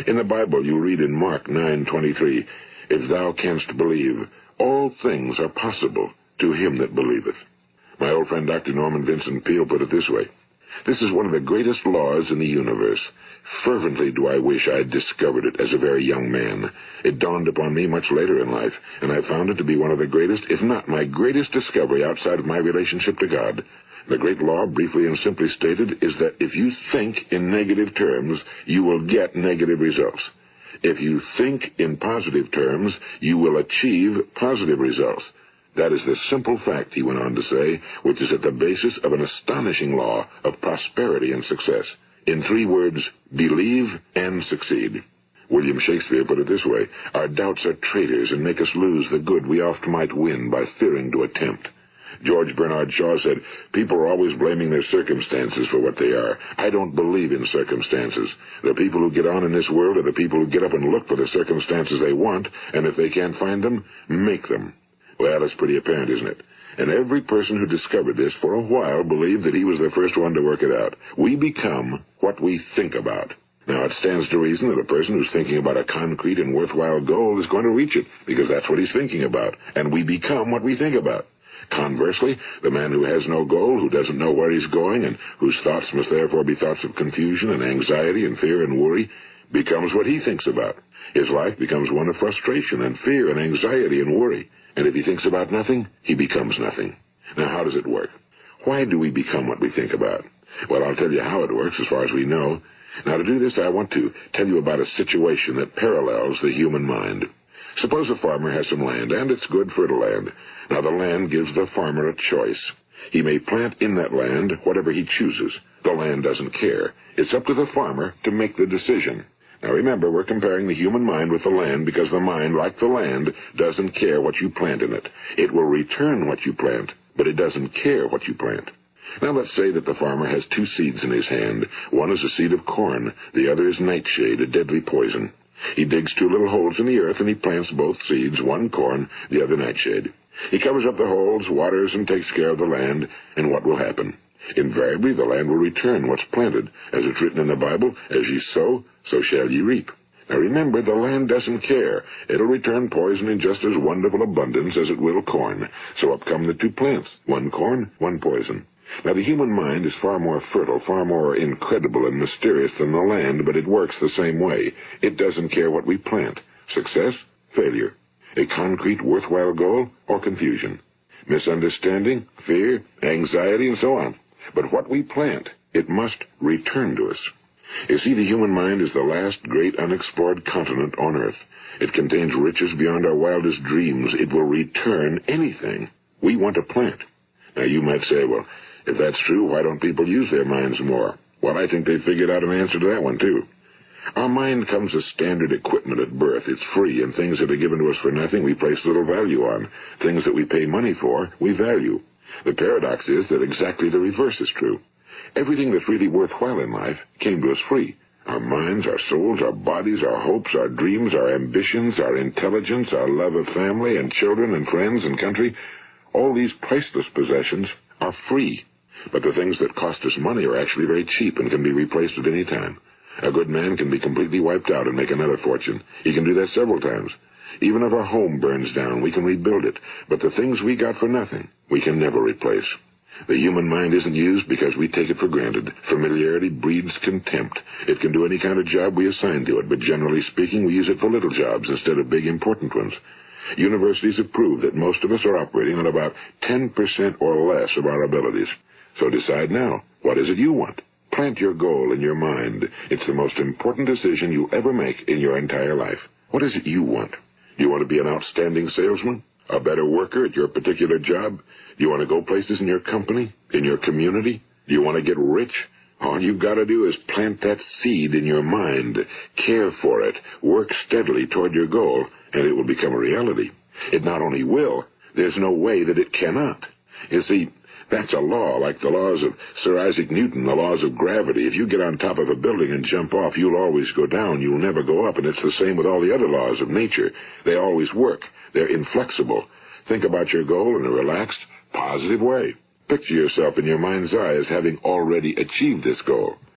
In the Bible, you read in Mark 9:23, "If thou canst believe, all things are possible to him that believeth." My old friend Dr. Norman Vincent Peale put it this way: "This is one of the greatest laws in the universe. Fervently do I wish I had discovered it as a very young man. It dawned upon me much later in life, and I found it to be one of the greatest, if not my greatest discovery outside of my relationship to God. The great law, briefly and simply stated, is that if you think in negative terms, you will get negative results. If you think in positive terms, you will achieve positive results. That is the simple fact," he went on to say, "which is at the basis of an astonishing law of prosperity and success. In 3 words, believe and succeed." William Shakespeare put it this way: "Our doubts are traitors and make us lose the good we oft might win by fearing to attempt." George Bernard Shaw said, "People are always blaming their circumstances for what they are. I don't believe in circumstances. The people who get on in this world are the people who get up and look for the circumstances they want, and if they can't find them, make them." Well, it's pretty apparent, isn't it? And every person who discovered this for a while believed that he was the first one to work it out. We become what we think about. Now, it stands to reason that a person who's thinking about a concrete and worthwhile goal is going to reach it, because that's what he's thinking about, and we become what we think about. Conversely, the man who has no goal, who doesn't know where he's going, and whose thoughts must therefore be thoughts of confusion and anxiety and fear and worry, becomes what he thinks about. His life becomes one of frustration and fear and anxiety and worry. And if he thinks about nothing, he becomes nothing. Now, how does it work? Why do we become what we think about? Well, I'll tell you how it works as far as we know. Now, to do this, I want to tell you about a situation that parallels the human mind. Suppose a farmer has some land, and it's good, fertile land. Now, the land gives the farmer a choice. He may plant in that land whatever he chooses. The land doesn't care. It's up to the farmer to make the decision. Now remember, we're comparing the human mind with the land because the mind, like the land, doesn't care what you plant in it. It will return what you plant, but it doesn't care what you plant. Now let's say that the farmer has 2 seeds in his hand. One is a seed of corn. The other is nightshade, a deadly poison. He digs 2 little holes in the earth and he plants both seeds, one corn, the other nightshade. He covers up the holes, waters, and takes care of the land, and what will happen? Invariably, the land will return what's planted. As it's written in the Bible, as ye sow, so shall ye reap. Now remember, the land doesn't care. It'll return poison in just as wonderful abundance as it will corn. So up come the 2 plants, one corn, one poison. Now the human mind is far more fertile, far more incredible and mysterious than the land, but it works the same way. It doesn't care what we plant. Success, failure. A concrete, worthwhile goal, or confusion. Misunderstanding, fear, anxiety, and so on. But what we plant, it must return to us. You see, the human mind is the last great unexplored continent on Earth. It contains riches beyond our wildest dreams. It will return anything we want to plant. Now, you might say, well, if that's true, why don't people use their minds more? Well, I think they figured out an answer to that one, too. Our mind comes as standard equipment at birth. It's free, and things that are given to us for nothing we place little value on. Things that we pay money for, we value. The paradox is that exactly the reverse is true. Everything that's really worthwhile in life came to us free. Our minds, our souls, our bodies, our hopes, our dreams, our ambitions, our intelligence, our love of family and children and friends and country, all these priceless possessions are free. But the things that cost us money are actually very cheap and can be replaced at any time. A good man can be completely wiped out and make another fortune. He can do that several times. Even if our home burns down, we can rebuild it. But the things we got for nothing, we can never replace. The human mind isn't used because we take it for granted. Familiarity breeds contempt. It can do any kind of job we assign to it, but generally speaking, we use it for little jobs instead of big, important ones. Universities have proved that most of us are operating on about 10% or less of our abilities. So decide now, what is it you want? Plant your goal in your mind. It's the most important decision you'll ever make in your entire life. What is it you want? Do you want to be an outstanding salesman? A better worker at your particular job? Do you want to go places in your company? In your community? Do you want to get rich? All you've got to do is plant that seed in your mind, care for it, work steadily toward your goal, and it will become a reality. It not only will, there's no way that it cannot. You see, that's a law, like the laws of Sir Isaac Newton, the laws of gravity. If you get on top of a building and jump off, you'll always go down. You'll never go up, and it's the same with all the other laws of nature. They always work. They're inflexible. Think about your goal in a relaxed, positive way. Picture yourself in your mind's eye as having already achieved this goal.